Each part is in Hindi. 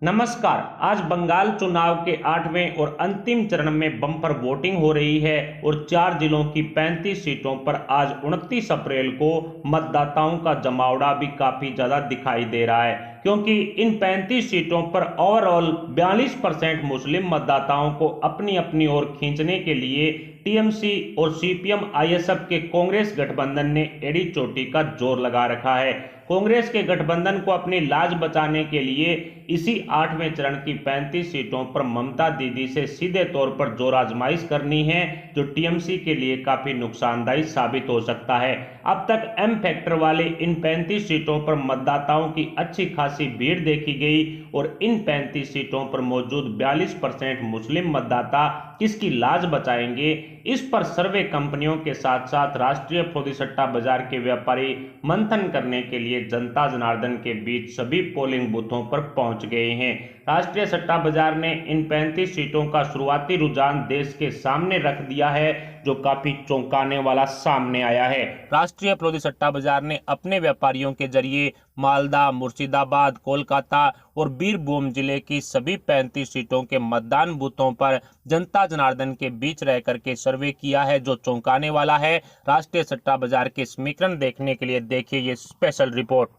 नमस्कार। आज बंगाल चुनाव के 8वें और अंतिम चरण में बम्पर वोटिंग हो रही है और 4 जिलों की 35 सीटों पर आज 29 अप्रैल को मतदाताओं का जमावड़ा भी काफी ज्यादा दिखाई दे रहा है, क्योंकि इन 35 सीटों पर ओवरऑल 42% मुस्लिम मतदाताओं को अपनी अपनी ओर खींचने के लिए टीएमसी और सीपीएम आईएसएफ के कांग्रेस गठबंधन ने एड़ी चोटी का जोर लगा रखा है। कांग्रेस के गठबंधन को अपनी लाज बचाने के लिए इसी 8वें चरण की 35 सीटों पर ममता दीदी से सीधे तौर पर जोर आजमाइश करनी है, जो टीएमसी के लिए काफी नुकसानदायी साबित हो सकता है। अब तक एम फैक्टर वाले इन 35 सीटों पर मतदाताओं की अच्छी खासी भीड़ देखी गई और इन 35 सीटों पर मौजूद 42% मुस्लिम मतदाता किसकी लाज बचाएंगे, इस पर सर्वे कंपनियों के साथ साथ राष्ट्रीय फौजी सट्टा बाजार के व्यापारी मंथन करने के लिए जनता जनार्दन के बीच सभी पोलिंग बूथों पर पहुंच गए हैं। राष्ट्रीय सट्टा बाजार ने इन 35 सीटों का शुरुआती रुझान देश के सामने रख दिया है, जो काफी चौंकाने वाला सामने आया है। राष्ट्रीय फौजी सट्टा बाजार ने अपने व्यापारियों के जरिए मालदा, मुर्शिदाबाद, कोलकाता और बीरभूम जिले की सभी 35 सीटों के मतदान बूथों पर जनता जनार्दन के बीच रह करके सर्वे किया है, जो चौंकाने वाला है। राष्ट्रीय सट्टा बाजार के समीकरण देखने के लिए देखिए ये स्पेशल रिपोर्ट।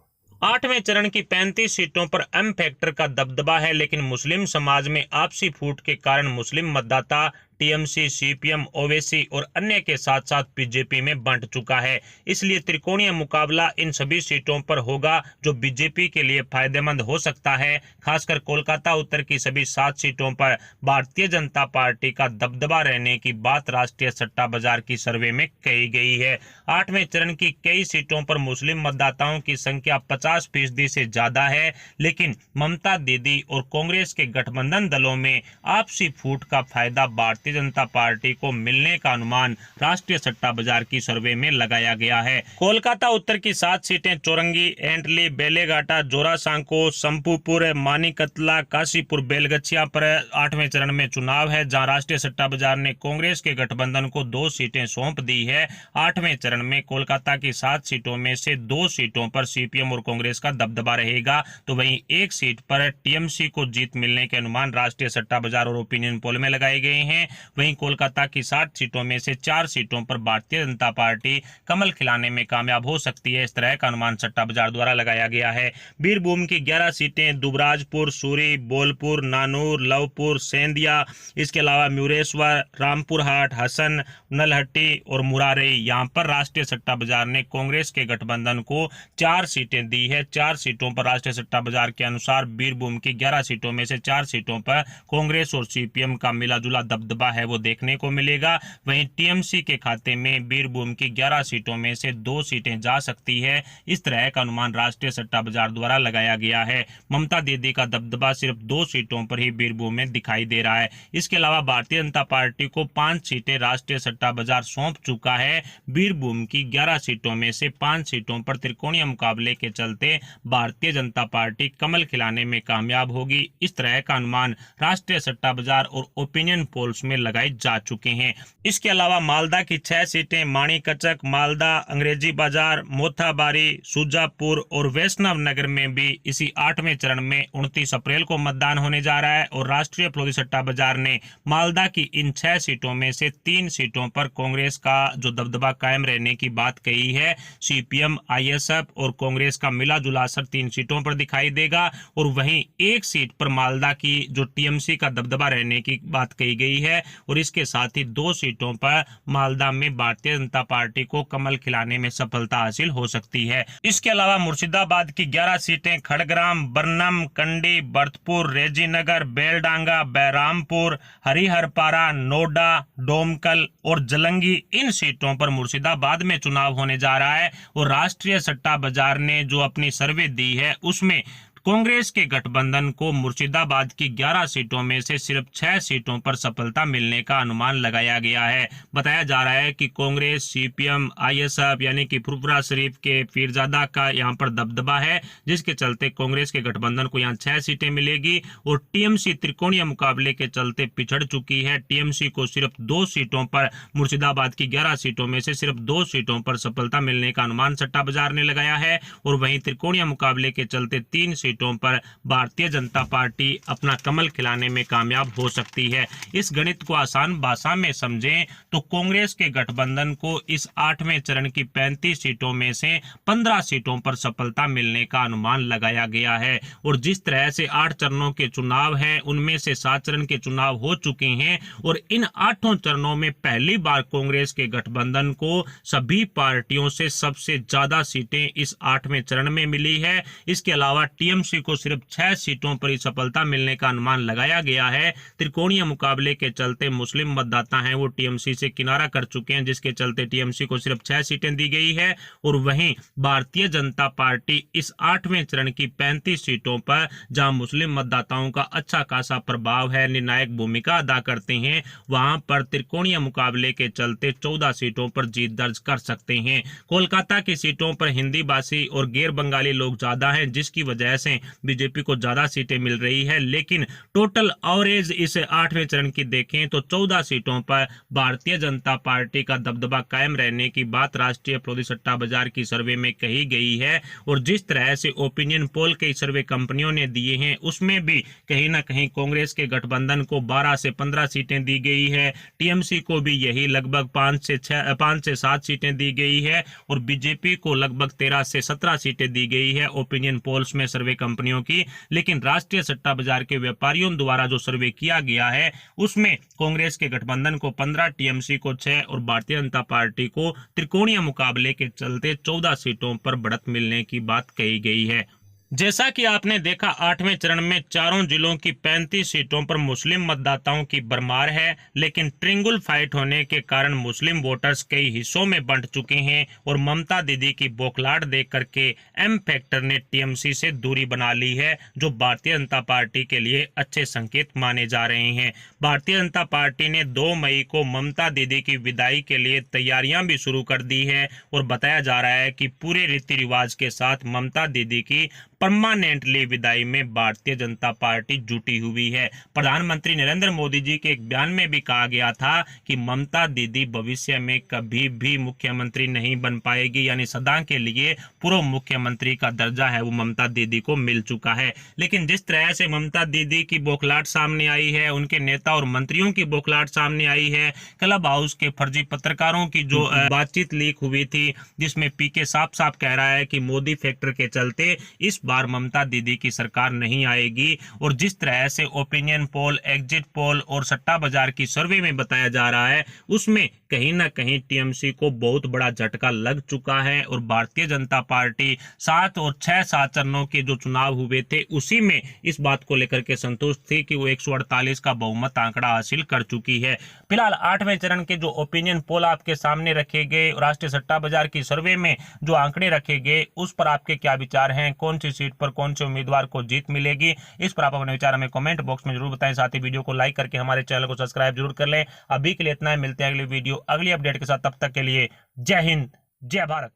8वें चरण की 35 सीटों पर एम फैक्टर का दबदबा है, लेकिन मुस्लिम समाज में आपसी फूट के कारण मुस्लिम मतदाता टीएमसी, सीपीएम, ओवैसी और अन्य के साथ साथ बीजेपी में बंट चुका है। इसलिए त्रिकोणीय मुकाबला इन सभी सीटों पर होगा, जो बीजेपी के लिए फायदेमंद हो सकता है। खासकर कोलकाता उत्तर की सभी 7 सीटों पर भारतीय जनता पार्टी का दबदबा रहने की बात राष्ट्रीय सट्टा बाजार की सर्वे में कही गई है। 8वें चरण की कई सीटों पर मुस्लिम मतदाताओं की संख्या 50% से ज्यादा है, लेकिन ममता दीदी और कांग्रेस के गठबंधन दलों में आपसी फूट का फायदा भारतीय जनता पार्टी को मिलने का अनुमान राष्ट्रीय सट्टा बाजार की सर्वे में लगाया गया है। कोलकाता उत्तर की 7 सीटें चौरंगी, एंटली, बेलेघाटा, जोरासांको, संपूपुर, मानिकतला, काशीपुर, बेलगछिया पर 8वें चरण में चुनाव है, जहां राष्ट्रीय सट्टा बाजार ने कांग्रेस के गठबंधन को 2 सीटें सौंप दी है। 8वें चरण में कोलकाता की 7 सीटों में से 2 सीटों पर सीपीएम और कांग्रेस का दबदबा रहेगा, तो वहीं 1 सीट पर टीएमसी को जीत मिलने के अनुमान राष्ट्रीय सट्टा बाजार और ओपिनियन पोल में लगाए गए हैं। वहीं कोलकाता की 60 सीटों में से 4 सीटों पर भारतीय जनता पार्टी कमल खिलाने में कामयाब हो सकती है, इस तरह का अनुमान सट्टा बाजार द्वारा लगाया गया है। बीरभूम की 11 सीटें दुबराजपुर, सूरी, बोलपुर, नानूर, लवपुर, सेंधिया, इसके अलावा म्यूरेश्वर, रामपुर हाट, हसन, नलहट्टी और मुरारी, यहां पर राष्ट्रीय सट्टा बाजार ने कांग्रेस के गठबंधन को 4 सीटें दी है। 4 सीटों पर राष्ट्रीय सट्टा बाजार के अनुसार बीरभूम की 11 सीटों में से 4 सीटों पर कांग्रेस और सीपीएम का मिलाजुला दबदबा है वो देखने को मिलेगा। वहीं टीएमसी के खाते में बीरभूम की 11 सीटों में से 2 सीटें जा सकती है, इस तरह का अनुमान राष्ट्रीय सट्टा बाजार द्वारा लगाया गया है। ममता दीदी का दबदबा सिर्फ 2 सीटों पर ही बीरभूम में दिखाई दे रहा है। इसके अलावा भारतीय जनता पार्टी को 5 सीटें राष्ट्रीय सट्टा बाजार सौंप चुका है। बीरभूम की 11 सीटों में से 5 सीटों पर त्रिकोणीय मुकाबले के चलते भारतीय जनता पार्टी कमल खिलाने में कामयाब होगी, इस तरह का अनुमान राष्ट्रीय सट्टा बाजार और ओपिनियन पोल्स में लगाए जा चुके हैं। इसके अलावा मालदा की 6 सीटें माणिकचक, मालदा, अंग्रेजी बाजार, मोथाबारी, सुजापुर और वैष्णव नगर में भी इसी 8वें चरण में 29 अप्रैल को मतदान होने जा रहा है और राष्ट्रीय फौजी सट्टा बाजार ने मालदा की इन 6 सीटों में से 3 सीटों पर कांग्रेस का जो दबदबा कायम रहने की बात कही है। सीपीएम, आईएसएफ और कांग्रेस का मिला जुला असर 3 सीटों पर दिखाई देगा और वहीं 1 सीट पर मालदा की जो टीएमसी का दबदबा रहने की बात कही गई है और इसके साथ ही 2 सीटों पर मालदा में भारतीय जनता पार्टी को कमल खिलाने में सफलता हासिल हो सकती है। इसके अलावा मुर्शिदाबाद की 11 सीटें खड़ग्राम, बरनम, कंडी, बर्थपुर, रेजीनगर, बेलडांगा, बैरामपुर, हरिहरपारा, नोडा, डोमकल और जलंगी, इन सीटों पर मुर्शिदाबाद में चुनाव होने जा रहा है और राष्ट्रीय सट्टा बाजार ने जो अपनी सर्वे दी है उसमें कांग्रेस के गठबंधन को मुर्शिदाबाद की 11 सीटों में से सिर्फ 6 सीटों पर सफलता मिलने का अनुमान लगाया गया है। बताया जा रहा है कि कांग्रेस, सीपीएम, आईएसएफ यानी कि फुरफुरा शरीफ के पीरजादा का यहां पर दबदबा है, जिसके चलते कांग्रेस के गठबंधन को यहां 6 सीटें मिलेगी और टीएमसी त्रिकोणीय मुकाबले के चलते पिछड़ चुकी है। टीएमसी को सिर्फ 2 सीटों पर, मुर्शिदाबाद की 11 सीटों में से सिर्फ 2 सीटों पर सफलता मिलने का अनुमान सट्टा बाजार ने लगाया है और वहीं त्रिकोणीय मुकाबले के चलते 3 सीटों पर भारतीय जनता पार्टी अपना कमल खिलाने में कामयाब हो सकती है। इस गणित को आसान भाषा में समझें तो कांग्रेस के गठबंधन को इस 8वें चरण की 35 सीटों में से 15 सीटों पर सफलता मिलने का अनुमान लगाया गया है। और जिस तरह से 8 चरणों के चुनाव हैं उनमें से 7 चरण के चुनाव हो चुके हैं और इन 8 चरणों में पहली बार कांग्रेस के गठबंधन को सभी पार्टियों से सबसे ज्यादा सीटें इस 8वें चरण में मिली है। इसके अलावा टीएमसी को सिर्फ 6 सीटों पर ही सफलता मिलने का अनुमान लगाया गया है। त्रिकोणीय मुकाबले के चलते मुस्लिम मतदाता हैं वो टीएमसी से किनारा कर चुके हैं, जिसके चलते टीएमसी को सिर्फ 6 सीटें दी गई है। और वहीं भारतीय जनता पार्टी इस 8वें चरण की 35 सीटों पर जहां मुस्लिम मतदाताओं का अच्छा खासा प्रभाव है, निर्णायक भूमिका अदा करते हैं, वहां पर त्रिकोणीय मुकाबले के चलते 14 सीटों पर जीत दर्ज कर सकते हैं। कोलकाता की सीटों पर हिंदी भाषी और गैर बंगाली लोग ज्यादा हैं, जिसकी वजह से बीजेपी को ज्यादा सीटें मिल रही है। लेकिन टोटल एवरेज इस 8वें चरण की देखें तो 14 सीटों पर भारतीय जनता पार्टी का दबदबा कायम रहने की बात राष्ट्रीय प्रौद्योगिकी सट्टा बाजार की सर्वे में कही गई है। और जिस तरह से ओपिनियन पोल कई सर्वे कंपनियों ने दिए हैं उसमें भी कहीं ना कहीं कांग्रेस के गठबंधन को 12 से 15 सीटें दी गई है, टीएमसी को भी यही लगभग 5 से 7 सीटें दी गई है और बीजेपी को लगभग 13 से 17 सीटें दी गई है ओपिनियन पोल्स में सर्वे कंपनियों की। लेकिन राष्ट्रीय सट्टा बाजार के व्यापारियों द्वारा जो सर्वे किया गया है उसमें कांग्रेस के गठबंधन को 15, टीएमसी को 6 और भारतीय जनता पार्टी को त्रिकोणीय मुकाबले के चलते 14 सीटों पर बढ़त मिलने की बात कही गई है। जैसा कि आपने देखा 8वें चरण में चारों जिलों की 35 सीटों पर मुस्लिम मतदाताओं की भरमार है, लेकिन ट्रिंगल फाइट होने के कारण मुस्लिम वोटर्स कई हिस्सों में बंट चुके हैं और ममता दीदी की बौखलाहट देख करके एम फैक्टर ने टीएमसी से दूरी बना ली है, जो भारतीय जनता पार्टी के लिए अच्छे संकेत माने जा रहे हैं। भारतीय जनता पार्टी ने 2 मई को ममता दीदी की विदाई के लिए तैयारियां भी शुरू कर दी है और बताया जा रहा है कि पूरे रीति रिवाज के साथ ममता दीदी की परमानेंटली विदाई में भारतीय जनता पार्टी जुटी हुई है। प्रधानमंत्री नरेंद्र मोदी जी के एक बयान में भी कहा गया था कि ममता दीदी भविष्य में कभी भी मुख्यमंत्री नहीं बन पाएगी, यानी सदा के लिए पूर्व मुख्यमंत्री का दर्जा है वो ममता दीदी को मिल चुका है। लेकिन जिस तरह से ममता दीदी की बौखलाहट सामने आई है, उनके नेता और मंत्रियों की बौखलाहट सामने आई है, क्लब हाउस के फर्जी पत्रकारों की जो बातचीत लीक हुई थी जिसमें पीके साफ साफ कह रहा है कि मोदी फैक्टर के चलते इस बार ममता दीदी की सरकार नहीं आएगी। और जिस तरह से ओपिनियन पोल, एग्जिट पोल और सट्टा बाजार की सर्वे में बताया जा रहा है उसमें कहीं ना कहीं टीएमसी को बहुत बड़ा झटका लग चुका है और भारतीय जनता पार्टी 7 और 6 चरणों के जो चुनाव हुए थे उसी में इस बात को लेकर के संतुष्ट थी कि वो 148 का बहुमत आंकड़ा हासिल कर चुकी है। फिलहाल 8वें चरण के जो ओपिनियन पोल आपके सामने रखे गए, राष्ट्रीय सट्टा बाजार की सर्वे में जो आंकड़े रखे गए उस पर आपके क्या विचार हैं, कौन सी सीट पर कौन से उम्मीदवार को जीत मिलेगी, इस पर आप अपने विचार हमें कमेंट बॉक्स में जरूर बताएं। साथ ही वीडियो को लाइक करके हमारे चैनल को सब्सक्राइब जरूर कर लें। अभी के लिए इतना ही, मिलते हैं अगली वीडियो अगली अपडेट के साथ, तब तक के लिए जय हिंद जय भारत।